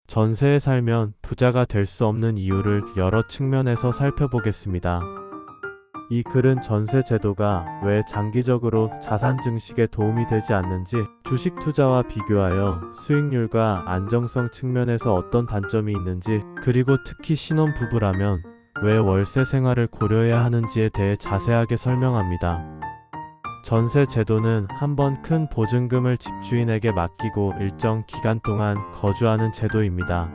전세에 살면 부자가 될 수 없는 이유를 여러 측면에서 살펴보겠습니다. 이 글은 전세 제도가 왜 장기적으로 자산 증식에 도움이 되지 않는지, 주식 투자와 비교하여 수익률과 안정성 측면에서 어떤 단점이 있는지, 그리고 특히 신혼부부라면 왜 월세 생활을 고려해야 하는지에 대해 자세하게 설명합니다. 전세 제도는 한번 큰 보증금을 집주인에게 맡기고 일정 기간 동안 거주하는 제도입니다.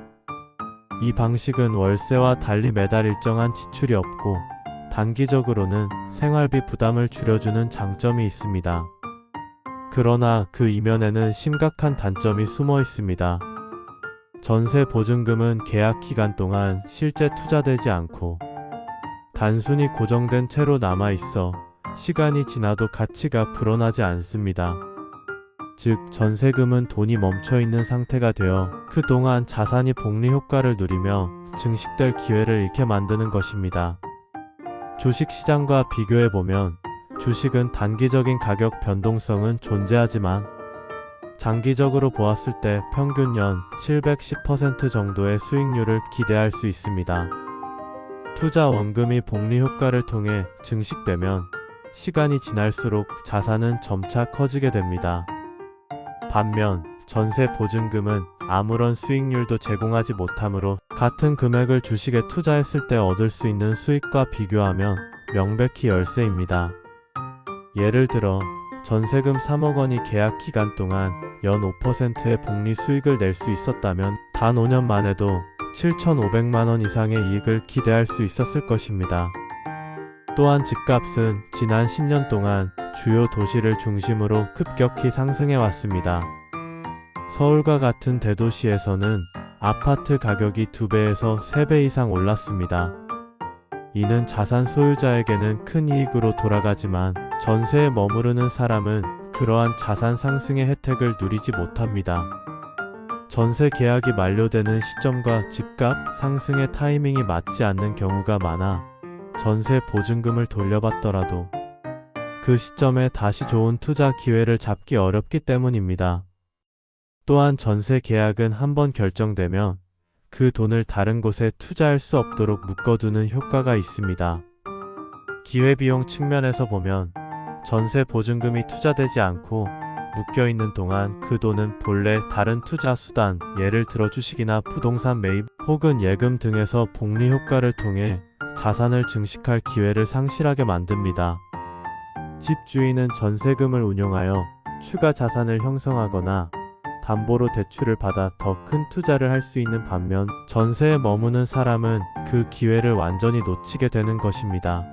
이 방식은 월세와 달리 매달 일정한 지출이 없고 단기적으로는 생활비 부담을 줄여주는 장점이 있습니다. 그러나 그 이면에는 심각한 단점이 숨어 있습니다. 전세 보증금은 계약 기간 동안 실제 투자되지 않고 단순히 고정된 채로 남아있어 시간이 지나도 가치가 불어나지 않습니다. 즉, 전세금은 돈이 멈춰있는 상태가 되어 그동안 자산이 복리 효과를 누리며 증식될 기회를 잃게 만드는 것입니다. 주식시장과 비교해보면 주식은 단기적인 가격 변동성은 존재하지만 장기적으로 보았을 때 평균 연 710% 정도의 수익률을 기대할 수 있습니다. 투자 원금이 복리 효과를 통해 증식되면 시간이 지날수록 자산은 점차 커지게 됩니다. 반면 전세 보증금은 아무런 수익률도 제공하지 못하므로 같은 금액을 주식에 투자했을 때 얻을 수 있는 수익과 비교하면 명백히 열세입니다. 예를 들어 전세금 3억 원이 계약 기간 동안 연 5%의 복리 수익을 낼 수 있었다면 단 5년 만에도 7,500만 원 이상의 이익을 기대할 수 있었을 것입니다. 또한 집값은 지난 10년 동안 주요 도시를 중심으로 급격히 상승해 왔습니다. 서울과 같은 대도시에서는 아파트 가격이 2배에서 3배 이상 올랐습니다. 이는 자산 소유자에게는 큰 이익으로 돌아가지만 전세에 머무르는 사람은 그러한 자산 상승의 혜택을 누리지 못합니다. 전세 계약이 만료되는 시점과 집값 상승의 타이밍이 맞지 않는 경우가 많아 전세 보증금을 돌려받더라도 그 시점에 다시 좋은 투자 기회를 잡기 어렵기 때문입니다. 또한 전세 계약은 한번 결정되면 그 돈을 다른 곳에 투자할 수 없도록 묶어두는 효과가 있습니다. 기회비용 측면에서 보면 전세 보증금이 투자되지 않고 묶여있는 동안 그 돈은 본래 다른 투자 수단, 예를 들어 주식이나 부동산 매입 혹은 예금 등에서 복리 효과를 통해 자산을 증식할 기회를 상실하게 만듭니다. 집주인은 전세금을 운용하여 추가 자산을 형성하거나 담보로 대출을 받아 더 큰 투자를 할 수 있는 반면 전세에 머무는 사람은 그 기회를 완전히 놓치게 되는 것입니다.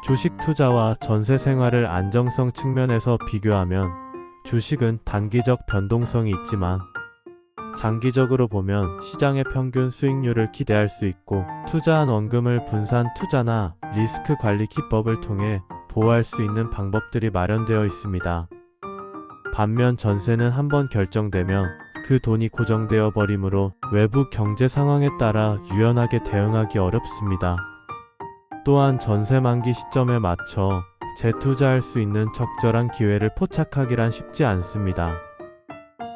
주식 투자와 전세 생활을 안정성 측면에서 비교하면 주식은 단기적 변동성이 있지만 장기적으로 보면 시장의 평균 수익률을 기대할 수 있고 투자한 원금을 분산 투자나 리스크 관리 기법을 통해 보호할 수 있는 방법들이 마련되어 있습니다. 반면 전세는 한번 결정되면 그 돈이 고정되어 버리므로 외부 경제 상황에 따라 유연하게 대응하기 어렵습니다. 또한 전세 만기 시점에 맞춰 재투자할 수 있는 적절한 기회를 포착하기란 쉽지 않습니다.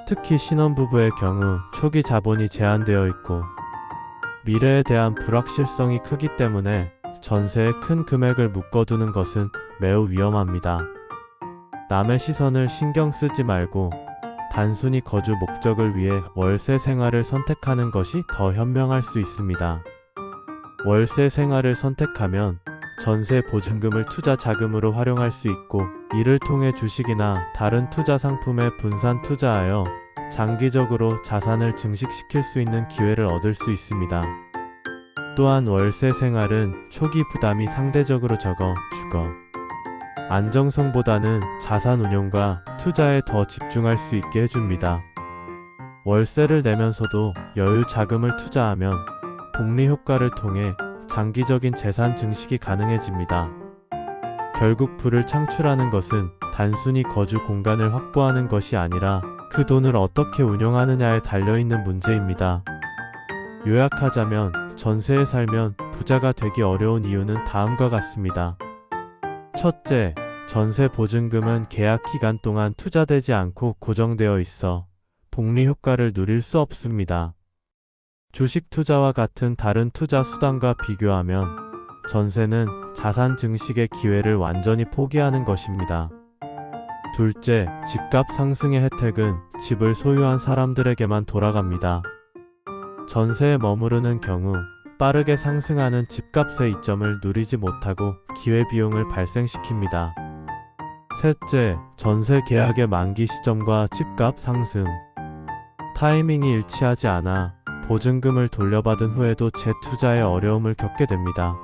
특히 신혼부부의 경우 초기 자본이 제한되어 있고 미래에 대한 불확실성이 크기 때문에 전세에 큰 금액을 묶어두는 것은 매우 위험합니다. 남의 시선을 신경 쓰지 말고 단순히 거주 목적을 위해 월세 생활을 선택하는 것이 더 현명할 수 있습니다. 월세 생활을 선택하면 전세 보증금을 투자 자금으로 활용할 수 있고 이를 통해 주식이나 다른 투자 상품에 분산 투자하여 장기적으로 자산을 증식시킬 수 있는 기회를 얻을 수 있습니다. 또한 월세 생활은 초기 부담이 상대적으로 적어 주거 안정성보다는 자산 운용과 투자에 더 집중할 수 있게 해줍니다. 월세를 내면서도 여유 자금을 투자하면 복리 효과를 통해 장기적인 재산 증식이 가능해집니다. 결국 부를 창출하는 것은 단순히 거주 공간을 확보하는 것이 아니라 그 돈을 어떻게 운용하느냐에 달려있는 문제입니다. 요약하자면 전세에 살면 부자가 되기 어려운 이유는 다음과 같습니다. 첫째, 전세 보증금은 계약 기간 동안 투자되지 않고 고정되어 있어 복리 효과를 누릴 수 없습니다. 주식 투자와 같은 다른 투자 수단과 비교하면 전세는 자산 증식의 기회를 완전히 포기하는 것입니다. 둘째, 집값 상승의 혜택은 집을 소유한 사람들에게만 돌아갑니다. 전세에 머무르는 경우 빠르게 상승하는 집값의 이점을 누리지 못하고 기회비용을 발생시킵니다. 셋째, 전세 계약의 만기 시점과 집값 상승. 타이밍이 일치하지 않아 보증금을 돌려받은 후에도 재투자에 어려움을 겪게 됩니다.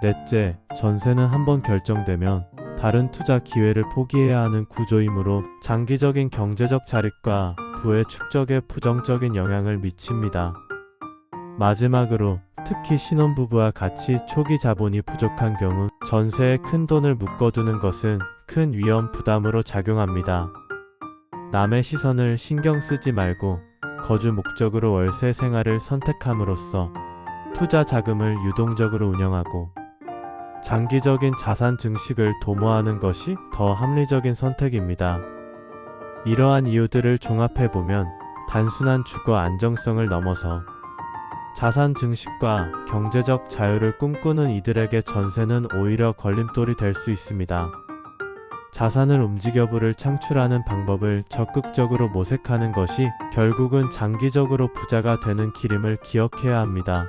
넷째, 전세는 한번 결정되면 다른 투자 기회를 포기해야 하는 구조이므로 장기적인 경제적 자립과 부의 축적에 부정적인 영향을 미칩니다. 마지막으로 특히 신혼부부와 같이 초기 자본이 부족한 경우 전세에 큰 돈을 묶어두는 것은 큰 위험 부담으로 작용합니다. 남의 시선을 신경 쓰지 말고 거주 목적으로 월세 생활을 선택함으로써 투자 자금을 유동적으로 운영하고 장기적인 자산 증식을 도모하는 것이 더 합리적인 선택입니다. 이러한 이유들을 종합해보면 단순한 주거 안정성을 넘어서 자산 증식과 경제적 자유를 꿈꾸는 이들에게 전세는 오히려 걸림돌이 될 수 있습니다. 자산을 움직여부를 창출하는 방법을 적극적으로 모색하는 것이 결국은 장기적으로 부자가 되는 길임을 기억해야 합니다.